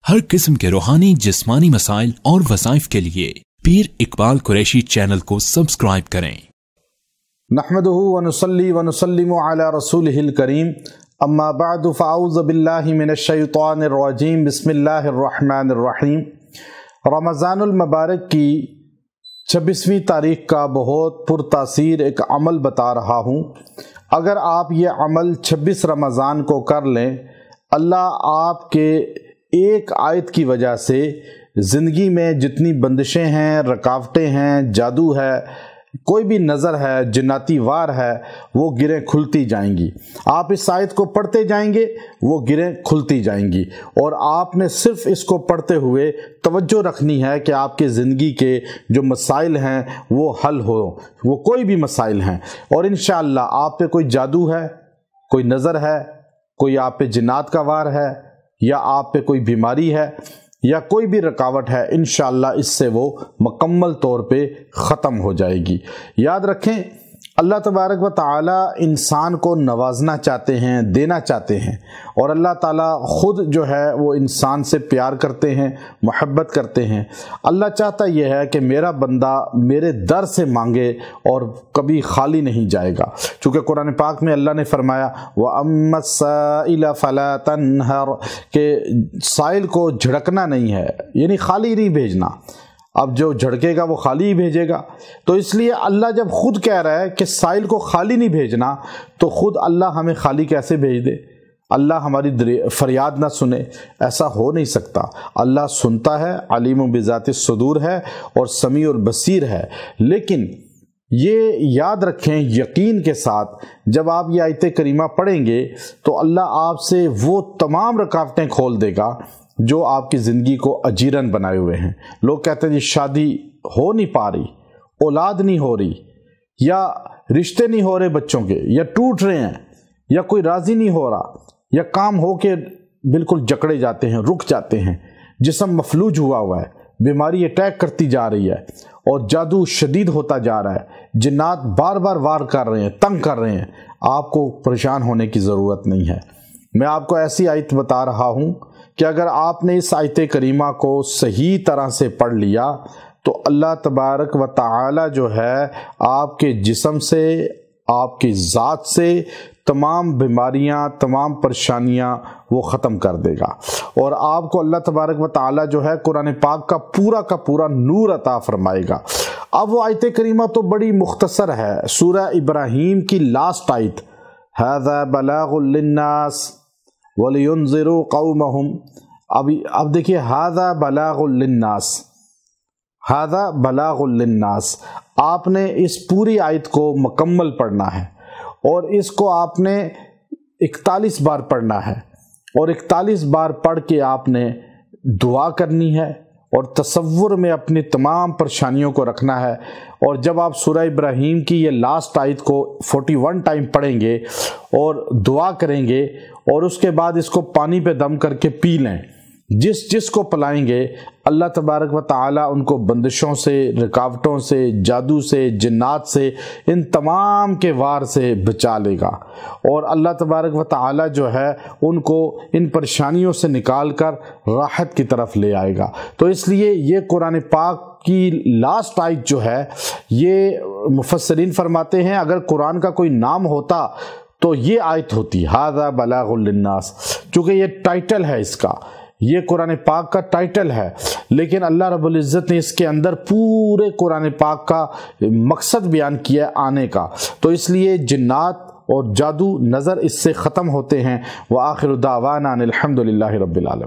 हर किस्म के रूहानी जिस्मानी मसाइल और वज़ाइफ के लिए पीर इकबाल कुरैशी चैनल को सब्सक्राइब करें। नहमदुहु व नुसल्ली व नुसल्लिमु अला रसूलिहिल करीम, अम्मा बअदु फ़अऊज़ु बिल्लाहि मिनश शैतानिर रजीम, बिस्मिल्लाहिर रहमानिर रहीम। रमज़ानुल मुबारक की 26वीं तारीख का बहुत पुरतासीर एक अमल बता रहा हूँ। अगर आप ये अमल 26 रमज़ान को कर लें, अल्लाह आपके एक आयत की वजह से ज़िंदगी में जितनी बंदिशें हैं, रुकावटें हैं, जादू है, कोई भी नज़र है, जिन्नाती वार है, वो गिरें खुलती जाएंगी। आप इस आयत को पढ़ते जाएंगे, वो गिरें खुलती जाएंगी। और आपने सिर्फ इसको पढ़ते हुए तवज्जो रखनी है कि आपके ज़िंदगी के जो मसाइल हैं वो हल हो, वो कोई भी मसाइल हैं। और इंशाअल्लाह आप पे कोई जादू है, कोई नज़र है, कोई आप पे जिन्नात का वार है, या आप पे कोई बीमारी है, या कोई भी रुकावट है, इंशाअल्लाह इससे वो मुकम्मल तौर पे ख़त्म हो जाएगी। याद रखें, अल्लाह तबारक व ताला इंसान को नवाजना चाहते हैं, देना चाहते हैं। और अल्लाह ताला ख़ुद जो है वो इंसान से प्यार करते हैं, मोहब्बत करते हैं। अल्लाह चाहता यह है कि मेरा बंदा मेरे दर से मांगे और कभी खाली नहीं जाएगा। चूँकि कुरान पाक में अल्लाह ने फरमाया व अम्मस्साइल फला तन्हर, के साइल को झड़कना नहीं है, यानी खाली नहीं भेजना। अब जो झड़केगा वो खाली ही भेजेगा। तो इसलिए अल्लाह जब खुद कह रहा है कि साइल को खाली नहीं भेजना, तो खुद अल्लाह हमें खाली कैसे भेज दे? अल्लाह हमारी फरियाद ना सुने, ऐसा हो नहीं सकता। अल्लाह सुनता है, अलीम बिज़ाति सुदूर है और समी और बसीर है। लेकिन ये याद रखें यकीन के साथ, जब आप ये आयत करीमा पढ़ेंगे तो अल्लाह आपसे वो तमाम रुकावटें खोल देगा जो आपकी ज़िंदगी को अजीरन बनाए हुए हैं। लोग कहते हैं जी शादी हो नहीं पा रही, औलाद नहीं हो रही, या रिश्ते नहीं हो रहे बच्चों के, या टूट रहे हैं, या कोई राज़ी नहीं हो रहा, या काम हो के बिल्कुल जकड़े जाते हैं, रुक जाते हैं, जिस्म मफलूज हुआ है, बीमारी अटैक करती जा रही है और जादू शदीद होता जा रहा है, जिन्नात बार बार वार कर रहे हैं, तंग कर रहे हैं। आपको परेशान होने की ज़रूरत नहीं है। मैं आपको ऐसी आयत बता रहा हूँ कि अगर आपने इस आयत करीमा को सही तरह से पढ़ लिया तो अल्लाह तबारक व ताला जो है आपके जिस्म से, आपकी ज़ात से तमाम बीमारियां, तमाम परेशानियां वो ख़त्म कर देगा। और आपको अल्लाह तबारक व ताला जो है कुरान पाक का पूरा नूर अता फरमाएगा। अब वो आयत करीमा तो बड़ी मुख्तसर है, सूरह इब्राहीम की लास्ट आयत, हाज़ा बलागुल लिन्नास वलियुनज़िरू कौमहुम। अब देखिए, हाज़ा बलागुल लिन्नास, हाज़ा बलागुल लिन्नास, आपने इस पूरी आयत को मुकम्मल पढ़ना है और इसको आपने 41 बार पढ़ना है। और 41 बार पढ़ के आपने दुआ करनी है और तसव्वुर में अपनी तमाम परेशानियों को रखना है। और जब आप सूरह इब्राहीम की ये लास्ट आयत को 41 टाइम पढ़ेंगे और दुआ करेंगे और उसके बाद इसको पानी पे दम करके पी लें, जिस को पिलाएंगे अल्लाह तबारक व ताला उनको बंदिशों से, रुकावटों से, जादू से, जिन्नात से, इन तमाम के वार से बचा लेगा। और अल्लाह तबारक व ताला जो है उनको इन परेशानियों से निकाल कर राहत की तरफ ले आएगा। तो इसलिए ये कुरान पाक की लास्ट आयत जो है, ये मुफस्सिरीन फरमाते हैं अगर कुरान का कोई नाम होता तो ये आयत होती, हाज़ा बलागुल लिन्नास। चूँकि ये टाइटल है इसका, ये कुरान पाक का टाइटल है, लेकिन अल्लाह रब्बुल इज़्ज़त ने इसके अंदर पूरे कुरान पाक का मकसद बयान किया आने का। तो इसलिए जिन्नात और जादू नज़र इससे ख़त्म होते हैं। व आखिरु दावाना अनिल हम्दुलिल्लाहि रब्बिल आलमीन।